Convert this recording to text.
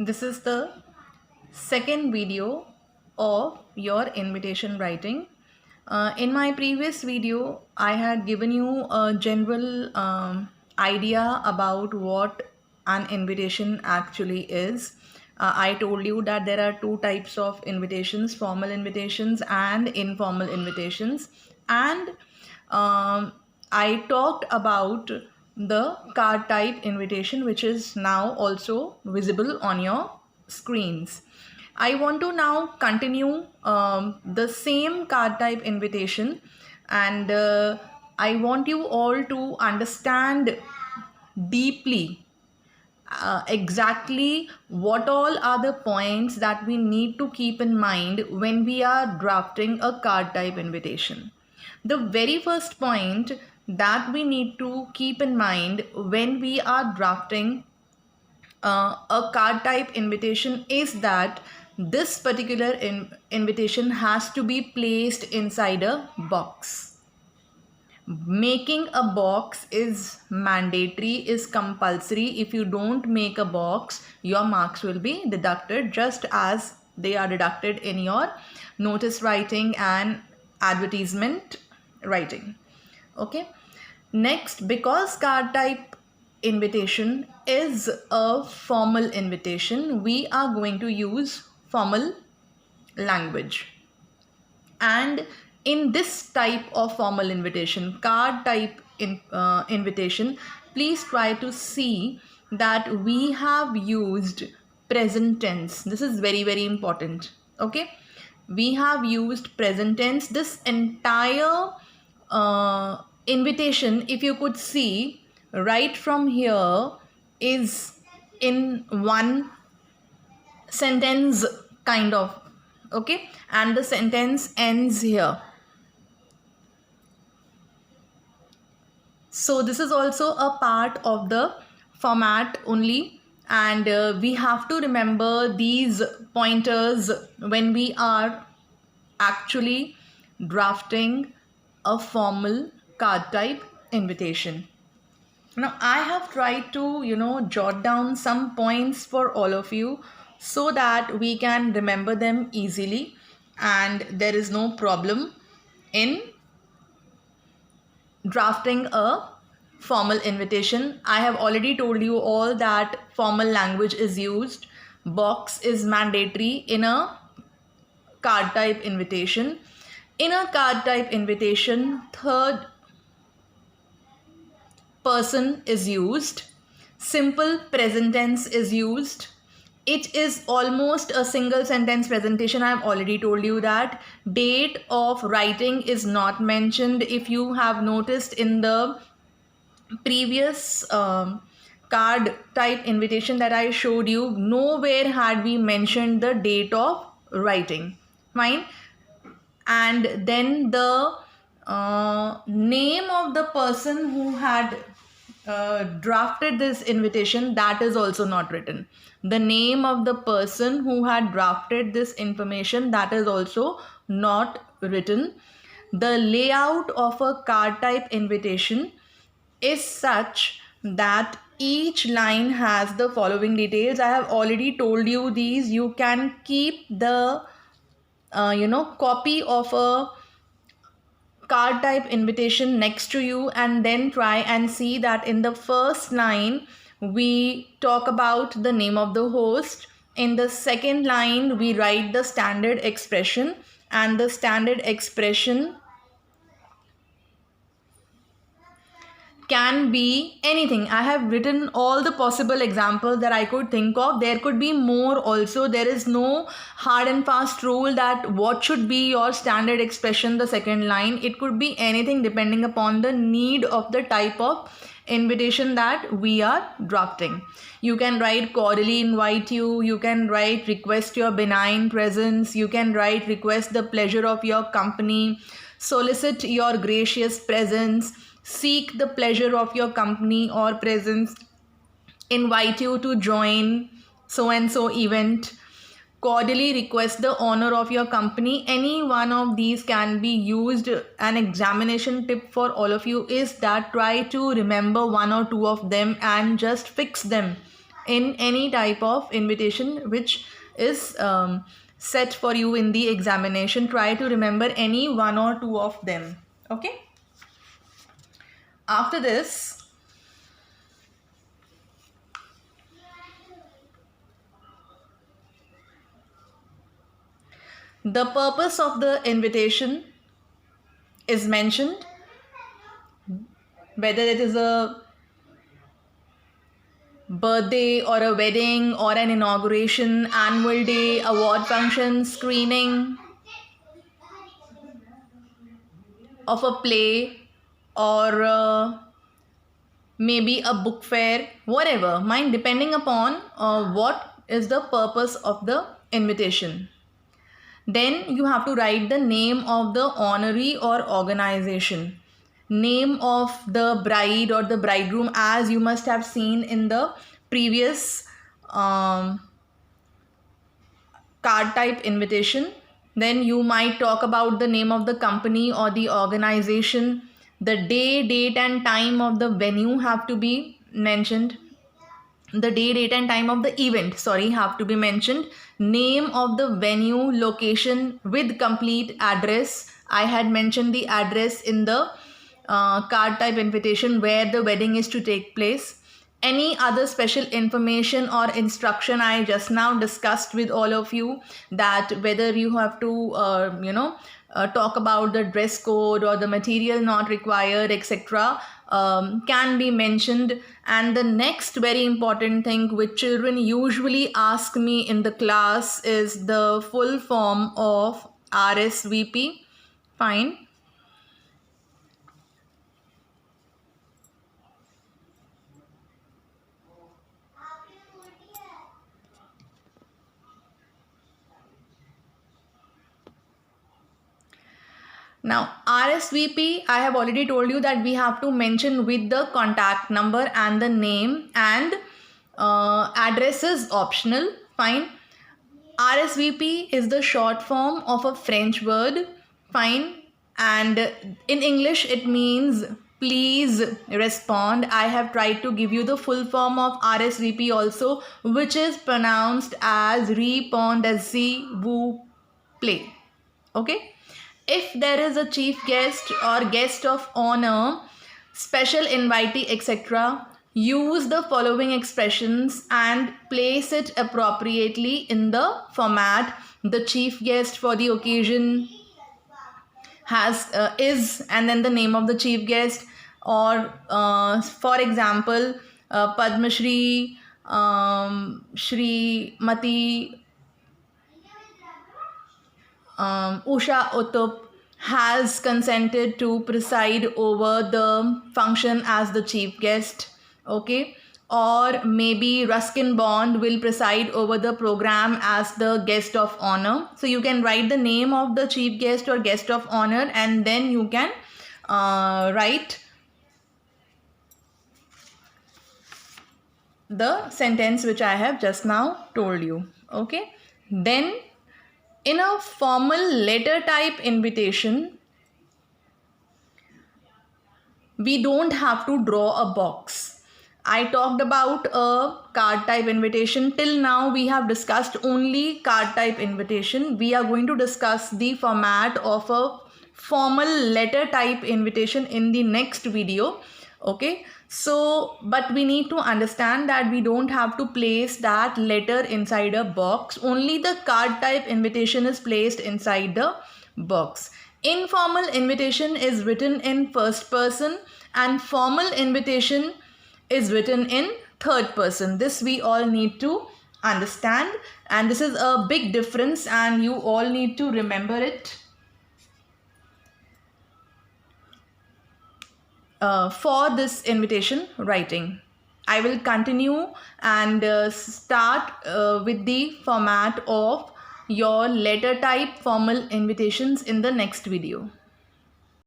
This is the second video of your invitation writing. In my previous video, I had given you a general idea about what an invitation actually is. I told you that there are two types of invitations, formal invitations and informal invitations. And I talked about the card type invitation, which is now also visible on your screens. I want to now continue the same card type invitation, and I want you all to understand deeply exactly what all are the points that we need to keep in mind when we are drafting a card type invitation. The very first point that we need to keep in mind when we are drafting a card type invitation is that this particular invitation has to be placed inside a box. Making a box is mandatory, is compulsory. If you don't make a box, your marks will be deducted just as they are deducted in your notice writing and advertisement writing. Okay. Next, because card type invitation is a formal invitation, we are going to use formal language. And in this type of formal invitation, card type invitation, please try to see that we have used present tense. This is very, very important. Okay, we have used present tense. This entire invitation, if you could see right from here, is in one sentence kind of. Okay, and the sentence ends here. So this is also a part of the format only, and we have to remember these pointers when we are actually drafting a formal card type invitation. Now I have tried to jot down some points for all of you so that we can remember them easily and there is no problem in drafting a formal invitation. I have already told you all that formal language is used. Box is mandatory in a card type invitation. In a card type invitation, third person is used. Simple present tense is used. It is almost a single sentence presentation. I have already told you that. Date of writing is not mentioned. If you have noticed in the previous card type invitation that I showed you, nowhere had we mentioned the date of writing. Fine. And then the name of the person who had drafted this invitation, that is also not written. The name of the person who had drafted this information, that is also not written. The layout of a card type invitation is such that each line has the following details. I have already told you these. You can keep the copy of a card type invitation next to you and then try and see that in the first line we talk about the name of the host. In the second line we write the standard expression, and the standard expression can be anything. I have written all the possible examples that I could think of. There could be more also. There is no hard and fast rule that what should be your standard expression, the second line. It could be anything depending upon the need of the type of invitation that we are drafting. You can write cordially invite you. You can write request your benign presence. You can write request the pleasure of your company. Solicit your gracious presence. Seek the pleasure of your company or presence, invite you to join so and so event, cordially request the honor of your company. Any one of these can be used. An examination tip for all of you is that try to remember one or two of them and just fix them in any type of invitation which is set for you in the examination. Try to remember any one or two of them. Okay. After this, the purpose of the invitation is mentioned, whether it is a birthday or a wedding or an inauguration, annual day, award function, screening of a play, or maybe a book fair, whatever, mind, depending upon what is the purpose of the invitation. Then you have to write the name of the honoree or organization, name of the bride or the bridegroom, as you must have seen in the previous card type invitation. Then you might talk about the name of the company or the organization. The day, date and time of the venue have to be mentioned. The day, date and time of the event, have to be mentioned. Name of the venue, location with complete address. I had mentioned the address in the card type invitation where the wedding is to take place. Any other special information or instruction I just now discussed with all of you, that whether you have to talk about the dress code or the material not required, etc., can be mentioned. And the next very important thing which children usually ask me in the class is the full form of RSVP. Fine. Now, RSVP, I have already told you that we have to mention with the contact number and the name, and address is optional. Fine. RSVP is the short form of a French word. Fine. And in English, it means please respond. I have tried to give you the full form of RSVP also, which is pronounced as répondez-vous plaît. Okay. If there is a chief guest or guest of honor, special invitee, etc., use the following expressions and place it appropriately in the format. The chief guest for the occasion has is, and then the name of the chief guest, or for example, Padma Shri, Shrimati Usha Uttup has consented to preside over the function as the chief guest. Okay. Or maybe Ruskin Bond will preside over the program as the guest of honor. So you can write the name of the chief guest or guest of honor, and then you can write the sentence which I have just now told you. Okay. Then in a formal letter type invitation, we don't have to draw a box. I talked about a card type invitation. Till now we have discussed only card type invitation. We are going to discuss the format of a formal letter type invitation in the next video. Okay. So, but we need to understand that we don't have to place that letter inside a box. Only the card type invitation is placed inside the box. Informal invitation is written in first person and formal invitation is written in third person. This we all need to understand, and this is a big difference and you all need to remember it. For this invitation writing, I will continue and start with the format of your letter type formal invitations in the next video.